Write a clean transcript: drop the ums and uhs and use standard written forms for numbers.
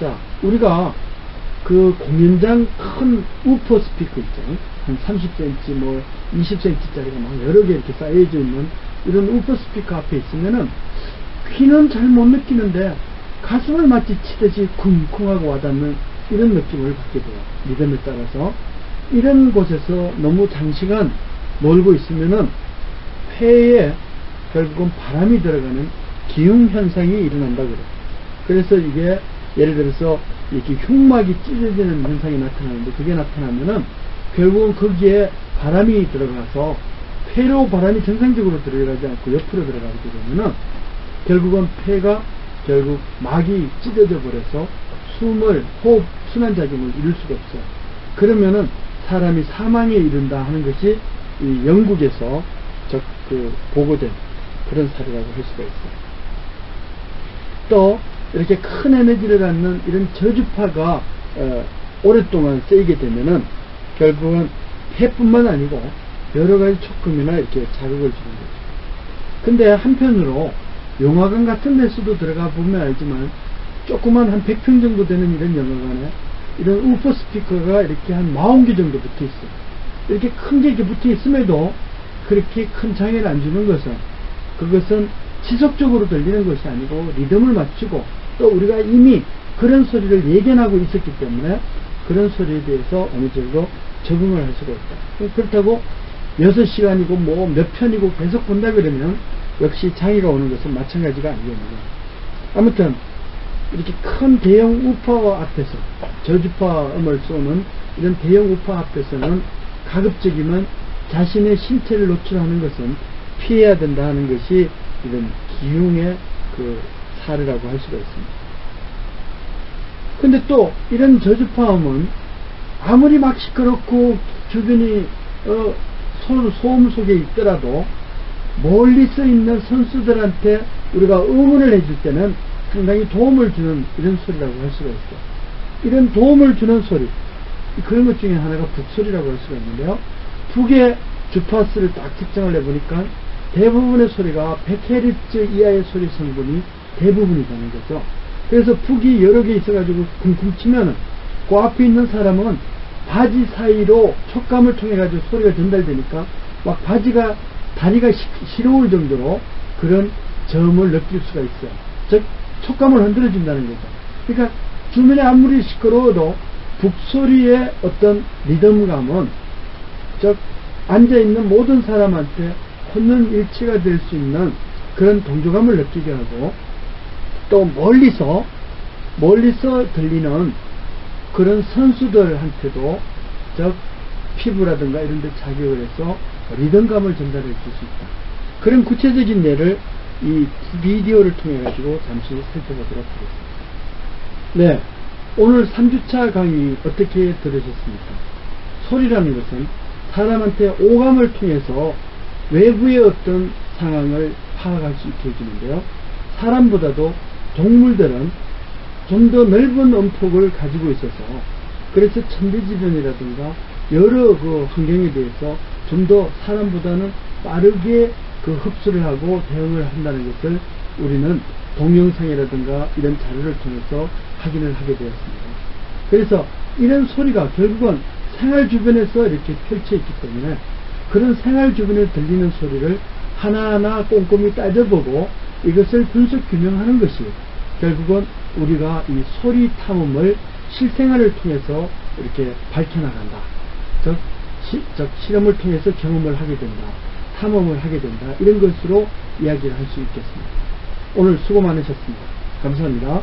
자, 우리가 그 공연장 큰 우퍼 스피커 있잖아요. 한 30cm, 뭐 20cm짜리가 막 여러 개 이렇게 쌓여져 있는 이런 우퍼 스피커 앞에 있으면은 귀는 잘 못 느끼는데 가슴을 마치 치듯이 쿵쿵하고 와닿는 이런 느낌을 받게 돼요. 리듬에 따라서. 이런 곳에서 너무 장시간 놀고 있으면은 폐에 결국은 바람이 들어가는 기흉 현상이 일어난다고 그래요. 그래서 이게 예를 들어서 이렇게 흉막이 찢어지는 현상이 나타나는데, 그게 나타나면은 결국은 거기에 바람이 들어가서 폐로 바람이 정상적으로 들어가지 않고 옆으로 들어가게 되면은 결국은 폐가 결국 막이 찢어져 버려서 호흡 순환작용을 이룰 수가 없어요. 그러면은 사람이 사망에 이른다 하는 것이 이 영국에서 보고된 그런 사례라고 할 수가 있어요. 또 이렇게 큰 에너지를 갖는 이런 저주파가 오랫동안 쓰이게 되면은 결국은 폐뿐만 아니고 여러 가지 촉금이나 이렇게 자극을 주는 거죠. 근데 한편으로 영화관 같은 데서도 들어가 보면 알지만 조그만 한 100평 정도 되는 이런 영화관에 이런 우퍼 스피커가 이렇게 한 40개 정도 붙어 있어요. 이렇게 큰 게 이렇게 붙어 있음에도 그렇게 큰 장애를 안 주는 것은, 그것은 지속적으로 들리는 것이 아니고 리듬을 맞추고, 또 우리가 이미 그런 소리를 예견하고 있었기 때문에 그런 소리에 대해서 어느 정도 적응을 할 수가 있다. 그렇다고 6시간이고 뭐 몇 편이고 계속 본다 그러면 역시 장애가 오는 것은 마찬가지가 아니거든요. 아무튼 이렇게 큰 대형 우퍼 앞에서, 저주파음을 쏘는 이런 대형 우퍼 앞에서는 가급적이면 자신의 신체를 노출하는 것은 피해야 된다 하는 것이 이런 기흉의 그 사례라고 할 수가 있습니다. 근데 또 이런 저주파음은 아무리 막 시끄럽고 주변이 소음 속에 있더라도 멀리서 있는 선수들한테 우리가 응원을 해줄 때는 상당히 도움을 주는 이런 소리라고 할 수가 있어요. 이런 도움을 주는 소리, 그런 것 중에 하나가 북소리라고 할 수가 있는데요. 북의 주파수를 딱 측정을 해보니까 대부분의 소리가 100Hz 이하의 소리 성분이 대부분이 되는 거죠. 그래서 북이 여러 개 있어가지고 쿵쿵 치면은 그 앞에 있는 사람은 바지 사이로 촉감을 통해 가지고 소리가 전달되니까 막 바지가 다리가 시려울 정도로 그런 저음을 느낄 수가 있어요. 즉 촉감을 흔들어 준다는 거죠. 그러니까 주변에 아무리 시끄러워도 북소리의 어떤 리듬감은 즉 앉아있는 모든 사람한테 혼연일치가 될 수 있는 그런 동조감을 느끼게 하고, 또 멀리서 들리는 그런 선수들한테도 즉 피부라든가 이런 데 자극을 해서 리듬감을 전달해 줄 수 있다. 그런 구체적인 예를 이 비디오를 통해 가지고 잠시 살펴보도록 하겠습니다. 네, 오늘 3주차 강의 어떻게 들으셨습니까? 소리라는 것은 사람한테 오감을 통해서 외부의 어떤 상황을 파악할 수 있게 해주는데요. 사람보다도 동물들은 좀 더 넓은 음폭을 가지고 있어서, 그래서 천대지변이라든가 여러 그 환경에 대해서 좀 더 사람보다는 빠르게 그 흡수를 하고 대응을 한다는 것을 우리는 동영상이라든가 이런 자료를 통해서 확인을 하게 되었습니다. 그래서 이런 소리가 결국은 생활 주변에서 이렇게 펼쳐 있기 때문에 그런 생활 주변에 들리는 소리를 하나하나 꼼꼼히 따져보고 이것을 분석 규명하는 것이 결국은 우리가 이 소리 탐험을 실생활을 통해서 이렇게 밝혀나간다. 즉 실험을 통해서 경험을 하게 된다. 탐험을 하게 된다. 이런 것으로 이야기를 할 수 있겠습니다. 오늘 수고 많으셨습니다. 감사합니다.